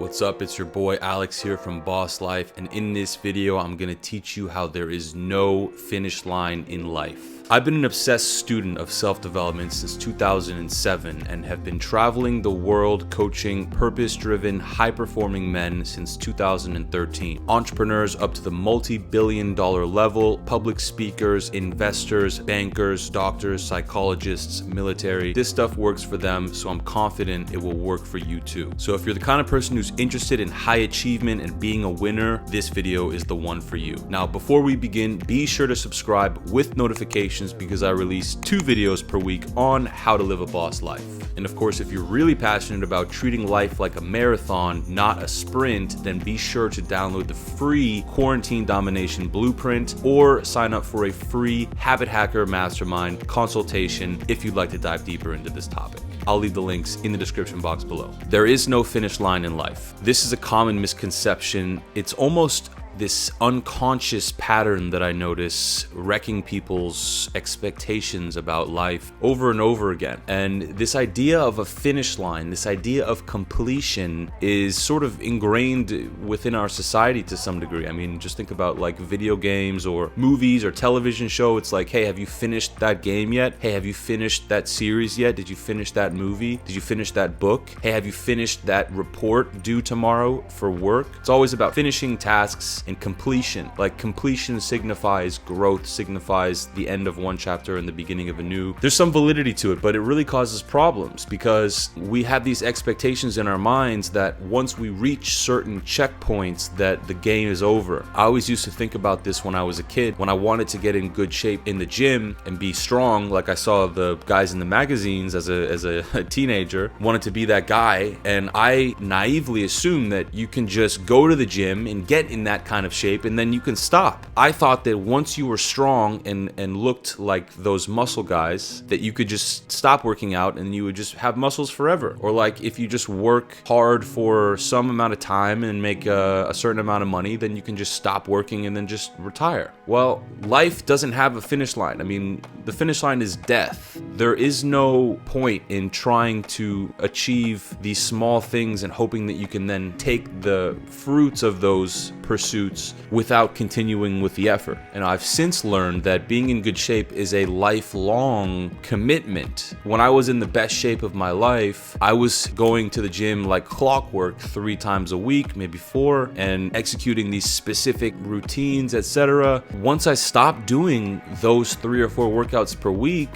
What's up? It's your boy Alex here from Boss Life, and in this video I'm gonna teach you how there is no finish line in life. I've been an obsessed student of self-development since 2007 and have been traveling the world coaching purpose-driven, high-performing men since 2013. Entrepreneurs up to the multi-billion-dollar level, public speakers, investors, bankers, doctors, psychologists, military. This stuff works for them, so I'm confident it will work for you too. So if you're the kind of person who's interested in high achievement and being a winner, this video is the one for you. Now, before we begin, be sure to subscribe with notifications because I release 2 videos per week on how to live a boss life. And of course, if you're really passionate about treating life like a marathon, not a sprint, then be sure to download the free Quarantine Domination Blueprint or sign up for a free Habit Hacker Mastermind consultation if you'd like to dive deeper into this topic. I'll leave the links in the description box below. There is no finish line in life. This is a common misconception. It's almost this unconscious pattern that I notice wrecking people's expectations about life over and over again. And this idea of a finish line, this idea of completion is sort of ingrained within our society to some degree. I mean, just think about like video games or movies or television show. It's like, hey, have you finished that game yet? Hey, have you finished that series yet? Did you finish that movie? Did you finish that book? Hey, have you finished that report due tomorrow for work? It's always about finishing tasks and completion. Like, completion signifies growth, signifies the end of one chapter and the beginning of a new. There's some validity to it, but it really causes problems because we have these expectations in our minds that once we reach certain checkpoints that the game is over. I always used to think about this when I was a kid, when I wanted to get in good shape in the gym and be strong, like I saw the guys in the magazines as a teenager, wanted to be that guy, and I naively assumed that you can just go to the gym and get in that kind of shape and then you can stop. I thought that once you were strong and looked like those muscle guys, that you could just stop working out and you would just have muscles forever. Or like if you just work hard for some amount of time and make a certain amount of money, then you can just stop working and then just retire. Well, life doesn't have a finish line. I mean, the finish line is death. There is no point in trying to achieve these small things and hoping that you can then take the fruits of those pursuits without continuing with the effort. And I've since learned that being in good shape is a lifelong commitment. When I was in the best shape of my life, I was going to the gym like clockwork 3 times a week, maybe 4, and executing these specific routines, etc. Once I stopped doing those 3 or 4 workouts per week,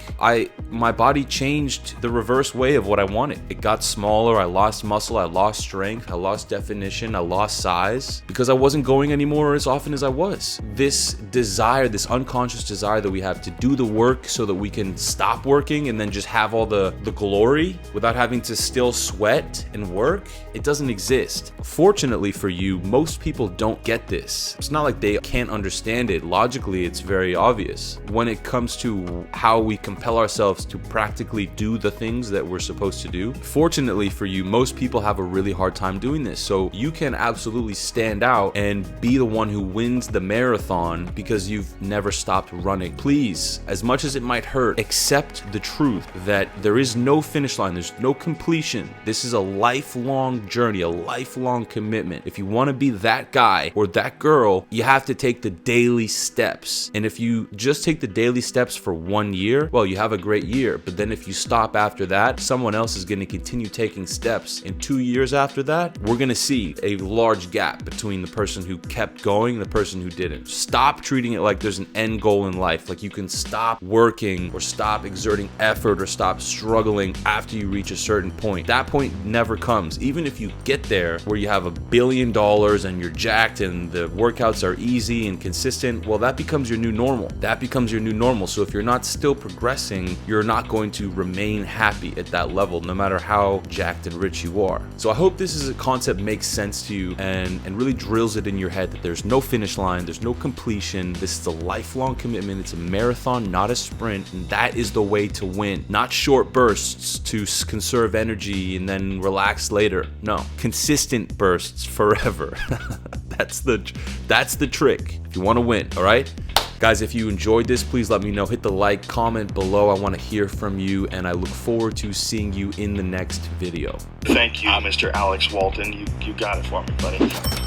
my body changed the reverse way of what I wanted. It got smaller, I lost muscle, I lost strength, I lost definition, I lost size because I wasn't going anymore as often as I was. This desire, this unconscious desire that we have to do the work so that we can stop working and then just have all the glory without having to still sweat and work, it doesn't exist. Fortunately for you, most people don't get this. It's not like they can't understand it. Logically, it's very obvious. When it comes to how we compel ourselves to practically do the things that we're supposed to do, fortunately for you, most people have a really hard time doing this. So you can absolutely stand out and be the one who wins the marathon because you've never stopped running. Please, as much as it might hurt, accept the truth that there is no finish line, there's no completion. This is a lifelong journey, a lifelong commitment. If you want to be that guy or that girl, you have to take the daily steps. And if you just take the daily steps for 1 year, well, you have a great year. But then if you stop after that, someone else is going to continue taking steps. In 2 years after that, we're going to see a large gap between the person who kept going and the person who didn't. Stop treating it like there's an end goal in life, like you can stop working or stop exerting effort or stop struggling after you reach a certain point. That point never comes. Even if you get there where you have $1 billion and you're jacked and the workouts are easy and consistent, well, that becomes your new normal. That becomes your new normal. So if you're not still progressing, you're not going to remain happy at that level, no matter how jacked and rich you are. So I hope this is a concept makes sense to you and really drills it in your head that there's no finish line, there's no completion. This is a lifelong commitment. It's a marathon, not a sprint, and that is the way to win. Not short bursts to conserve energy and then relax later. No, consistent bursts forever. That's the trick if you want to win. All right, Guys, if you enjoyed this, please let me know. Hit the like, comment below. I want to hear from you, and I look forward to seeing you in the next video. Thank you, Mr. Alex Walton. You got it for me, buddy.